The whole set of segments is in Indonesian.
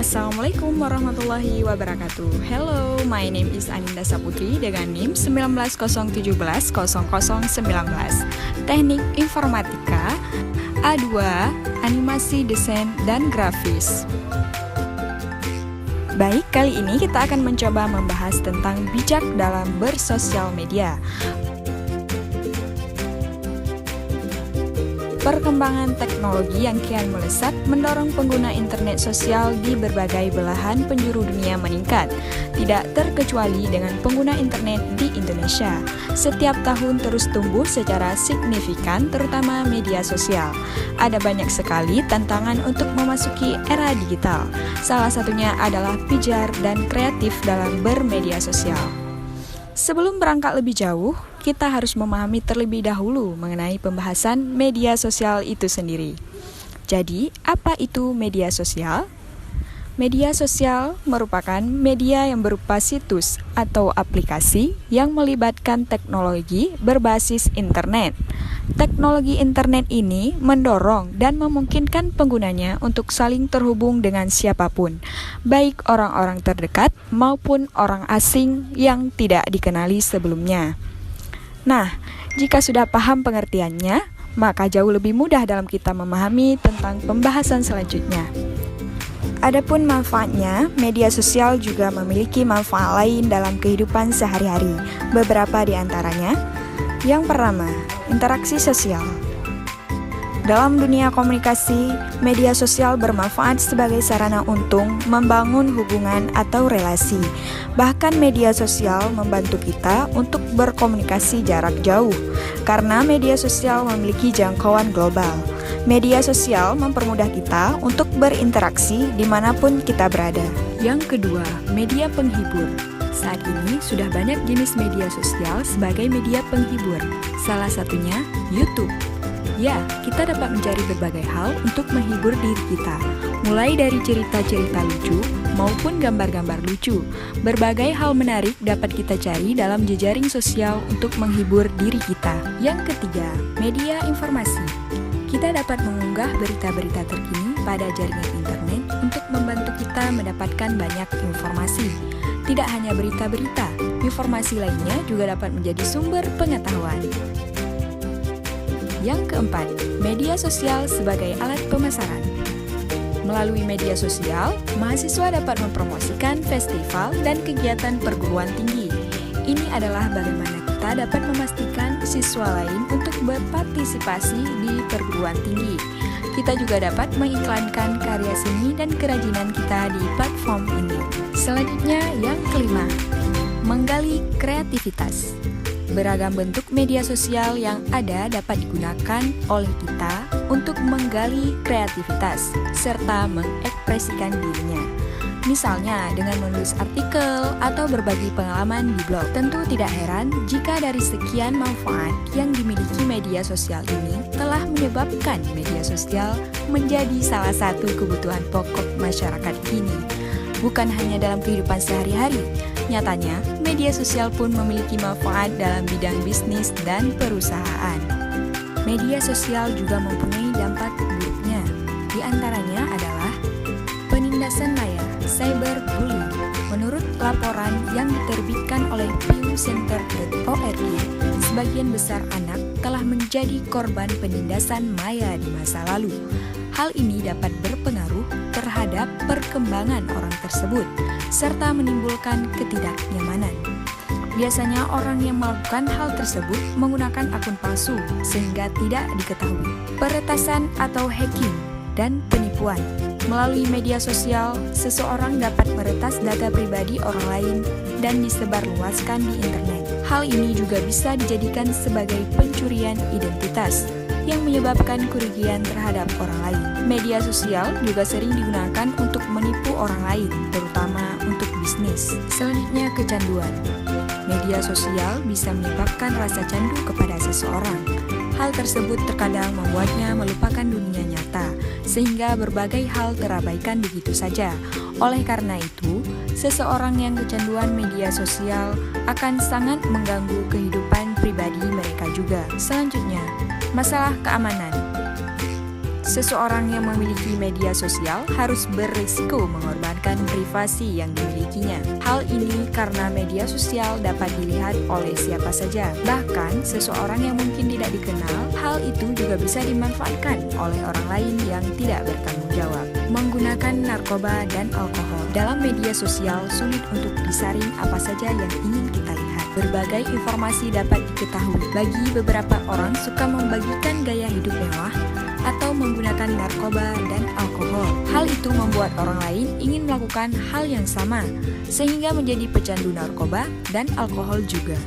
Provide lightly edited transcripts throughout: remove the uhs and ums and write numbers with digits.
Assalamualaikum warahmatullahi wabarakatuh. Hello, my name is Aninda Saputri dengan NIM 190170019. Teknik Informatika A2, Animasi Desain dan Grafis. Baik, kali ini kita akan mencoba membahas tentang bijak dalam bersosial media. Perkembangan teknologi yang kian melesat mendorong pengguna internet sosial di berbagai belahan penjuru dunia meningkat, tidak terkecuali dengan pengguna internet di Indonesia. Setiap tahun terus tumbuh secara signifikan, terutama media sosial. Ada banyak sekali tantangan untuk memasuki era digital. Salah satunya adalah pijar dan kreatif dalam bermedia sosial. Sebelum berangkat lebih jauh, kita harus memahami terlebih dahulu mengenai pembahasan media sosial itu sendiri. Jadi, apa itu media sosial? Media sosial merupakan media yang berupa situs atau aplikasi yang melibatkan teknologi berbasis internet. Teknologi internet ini mendorong dan memungkinkan penggunanya untuk saling terhubung dengan siapapun, baik orang-orang terdekat maupun orang asing yang tidak dikenali sebelumnya. Nah, jika sudah paham pengertiannya, maka jauh lebih mudah dalam kita memahami tentang pembahasan selanjutnya. Adapun manfaatnya, media sosial juga memiliki manfaat lain dalam kehidupan sehari-hari. Beberapa di antaranya. Yang pertama, interaksi sosial. Dalam dunia komunikasi, media sosial bermanfaat sebagai sarana untuk membangun hubungan atau relasi. Bahkan media sosial membantu kita untuk berkomunikasi jarak jauh, karena media sosial memiliki jangkauan global. Media sosial mempermudah kita untuk berinteraksi dimanapun kita berada. Yang kedua, media penghibur. Saat ini sudah banyak jenis media sosial sebagai media penghibur. Salah satunya YouTube. Ya, kita dapat mencari berbagai hal untuk menghibur diri kita, mulai dari cerita-cerita lucu maupun gambar-gambar lucu. Berbagai hal menarik dapat kita cari dalam jejaring sosial untuk menghibur diri kita. Yang ketiga, media informasi. Kita dapat mengunggah berita-berita terkini pada jaringan internet untuk membantu kita mendapatkan banyak informasi. Tidak hanya berita-berita, informasi lainnya juga dapat menjadi sumber pengetahuan. Yang keempat, media sosial sebagai alat pemasaran. Melalui media sosial, mahasiswa dapat mempromosikan festival dan kegiatan perguruan tinggi. Ini adalah bagaimana kita dapat memastikan siswa lain untuk berpartisipasi di perguruan tinggi. Kita juga dapat mengiklankan karya seni dan kerajinan kita di platform ini. Selanjutnya, yang kelima, menggali kreativitas. Beragam bentuk media sosial yang ada dapat digunakan oleh kita untuk menggali kreativitas serta mengekspresikan dirinya. Misalnya dengan menulis artikel atau berbagi pengalaman di blog. Tentu tidak heran jika dari sekian manfaat yang dimiliki media sosial ini telah menyebabkan media sosial menjadi salah satu kebutuhan pokok masyarakat kini. Bukan hanya dalam kehidupan sehari-hari, nyatanya media sosial pun memiliki manfaat dalam bidang bisnis dan perusahaan. Media sosial juga mempunyai dampak buruknya. Di antaranya adalah penindasan maya, cyberbullying. Menurut laporan yang diterbitkan oleh pewcenter.org, sebagian besar anak telah menjadi korban penindasan maya di masa lalu. Hal ini dapat berpengaruh terhadap perkembangan orang tersebut, serta menimbulkan ketidaknyamanan. Biasanya orang yang melakukan hal tersebut menggunakan akun palsu, sehingga tidak diketahui. Peretasan atau hacking dan penipuan. Melalui media sosial, seseorang dapat meretas data pribadi orang lain dan disebarluaskan di internet. Hal ini juga bisa dijadikan sebagai pencurian identitas yang menyebabkan kerugian terhadap orang lain. Media sosial juga sering digunakan untuk menipu orang lain, terutama untuk bisnis. Selanjutnya, kecanduan. Media sosial bisa menyebabkan rasa candu kepada seseorang. Hal tersebut terkadang membuatnya melupakan dunia nyata, sehingga berbagai hal terabaikan begitu saja. Oleh karena itu, seseorang yang kecanduan media sosial akan sangat mengganggu kehidupan pribadi mereka juga. Selanjutnya, masalah keamanan. Seseorang yang memiliki media sosial harus berisiko mengorbankan privasi yang dimilikinya. Hal ini karena media sosial dapat dilihat oleh siapa saja. Bahkan, seseorang yang mungkin tidak dikenal, hal itu juga bisa dimanfaatkan oleh orang lain yang tidak bertanggung jawab. Menggunakan narkoba dan alkohol dalam media sosial sulit untuk disaring apa saja yang ingin kita lihat. Berbagai informasi dapat diketahui. Bagi beberapa orang suka membagikan gaya hidup mewah atau menggunakan narkoba dan alkohol. Hal itu membuat orang lain ingin melakukan hal yang sama, sehingga menjadi pecandu narkoba dan alkohol juga.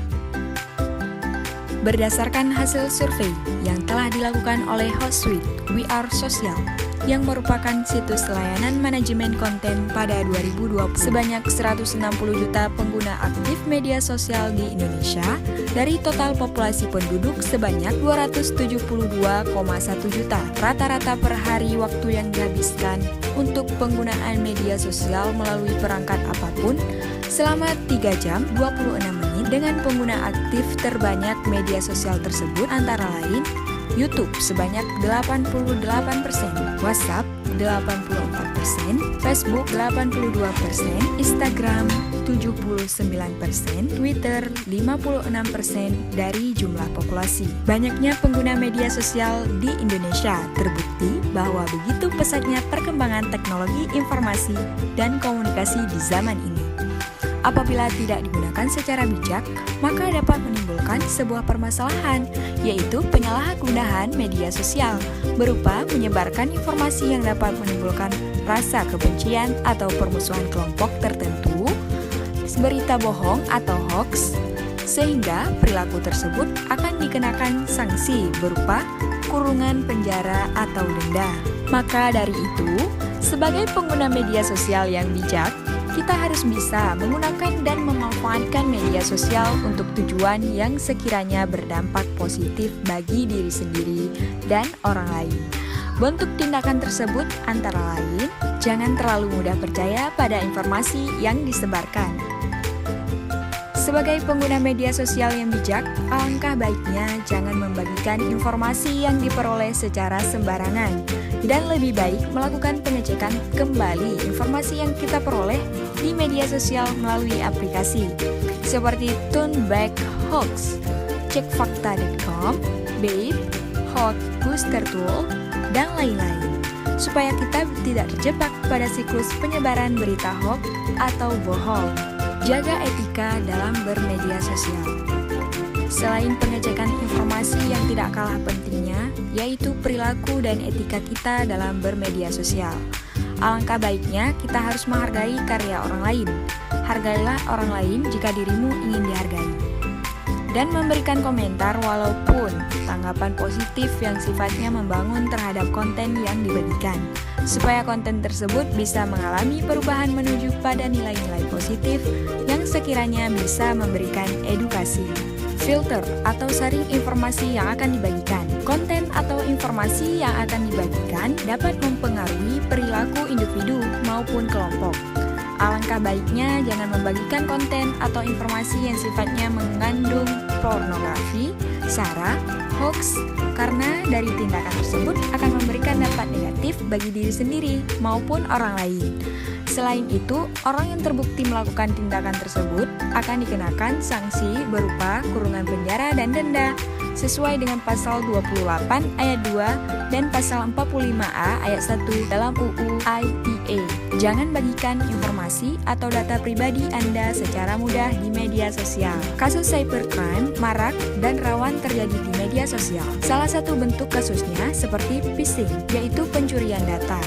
Berdasarkan hasil survei yang telah dilakukan oleh Hootsuite, We Are Social, yang merupakan situs layanan manajemen konten pada 2020, sebanyak 160 juta pengguna aktif media sosial di Indonesia dari total populasi penduduk sebanyak 272,1 juta. Rata-rata per hari waktu yang dihabiskan untuk penggunaan media sosial melalui perangkat apapun selama 3 jam 26 menit dengan pengguna aktif terbanyak media sosial tersebut antara lain YouTube sebanyak 88%, WhatsApp 84%, Facebook 82%, Instagram 79%, Twitter 56% dari jumlah populasi. Banyaknya pengguna media sosial di Indonesia terbukti bahwa begitu pesatnya perkembangan teknologi informasi dan komunikasi di zaman ini. Apabila tidak digunakan secara bijak, maka dapat menimbulkan sebuah permasalahan, yaitu penyalahgunaan media sosial, berupa menyebarkan informasi yang dapat menimbulkan rasa kebencian atau permusuhan kelompok tertentu, berita bohong atau hoax, sehingga perilaku tersebut akan dikenakan sanksi berupa kurungan penjara atau denda. Maka dari itu, sebagai pengguna media sosial yang bijak, kita harus bisa menggunakan dan memanfaatkan media sosial untuk tujuan yang sekiranya berdampak positif bagi diri sendiri dan orang lain. Bentuk tindakan tersebut antara lain, jangan terlalu mudah percaya pada informasi yang disebarkan. Sebagai pengguna media sosial yang bijak, alangkah baiknya jangan membagikan informasi yang diperoleh secara sembarangan, dan lebih baik melakukan pengecekan kembali informasi yang kita peroleh di media sosial melalui aplikasi seperti Turnback Hoax, cekfakta.com, Babe, Hot Booster Tool, dan lain-lain, supaya kita tidak terjebak pada siklus penyebaran berita hoax atau bohong. Jaga etika dalam bermedia sosial. Selain pengecekan informasi yang tidak kalah pentingnya, yaitu perilaku dan etika kita dalam bermedia sosial. Alangkah baiknya kita harus menghargai karya orang lain. Hargailah orang lain jika dirimu ingin dihargai. Dan memberikan komentar walaupun tanggapan positif yang sifatnya membangun terhadap konten yang dibagikan, supaya konten tersebut bisa mengalami perubahan menuju pada nilai-nilai positif yang sekiranya bisa memberikan edukasi. Filter atau saring informasi yang akan dibagikan. Konten atau informasi yang akan dibagikan dapat mempengaruhi perilaku individu maupun kelompok. Alangkah baiknya jangan membagikan konten atau informasi yang sifatnya mengandung pornografi, sara, hoax, karena dari tindakan tersebut akan memberikan dampak negatif bagi diri sendiri maupun orang lain. Selain itu, orang yang terbukti melakukan tindakan tersebut akan dikenakan sanksi berupa kurungan penjara dan denda sesuai dengan pasal 28 ayat 2 dan pasal 45A ayat 1 dalam UU ITE. Jangan bagikan informasi atau data pribadi Anda secara mudah di media sosial. Kasus cybercrime marak dan rawan terjadi di media sosial. Salah satu bentuk kasusnya seperti phishing, yaitu pencurian data,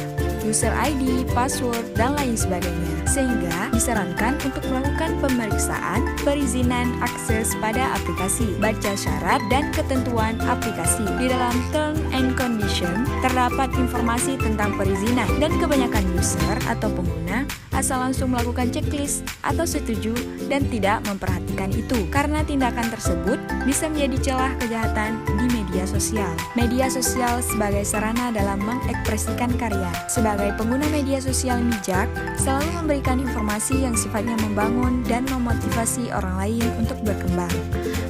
user ID, password, dan lain sebagainya. Sehingga disarankan untuk melakukan pemeriksaan perizinan akses pada aplikasi, baca syarat dan ketentuan aplikasi. Di dalam term and condition terdapat informasi tentang perizinan, dan kebanyakan user atau pengguna asal langsung melakukan checklist atau setuju dan tidak memperhatikan itu, karena tindakan tersebut bisa menjadi celah kejahatan di media sosial. Media sosial sebagai sarana dalam mengekspresikan karya. Sebagai pengguna media sosial bijak, selalu memberikan informasi yang sifatnya membangun dan memotivasi orang lain untuk berkembang.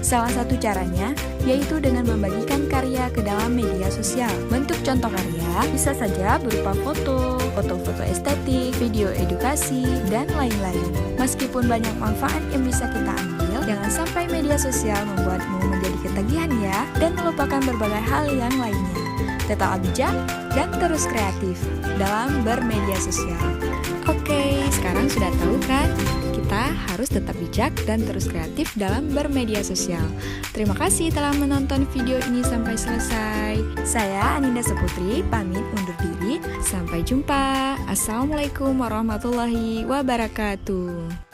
Salah satu caranya yaitu dengan membagikan karya ke dalam media sosial. Bentuk contoh karya bisa saja berupa foto, foto-foto estetik, video edukasi, dan lain-lain. Meskipun banyak manfaat yang bisa kita ambil, jangan sampai media sosial membuatmu menjadi ketagihan ya, dan melupakan berbagai hal yang lainnya. Tetap bijak dan terus kreatif dalam bermedia sosial. Oke, sekarang sudah tahu kan? Kita harus tetap bijak dan terus kreatif dalam bermedia sosial. Terima kasih telah menonton video ini sampai selesai. Saya Aninda Saputri, pamit undur diri. Sampai jumpa. Assalamualaikum warahmatullahi wabarakatuh.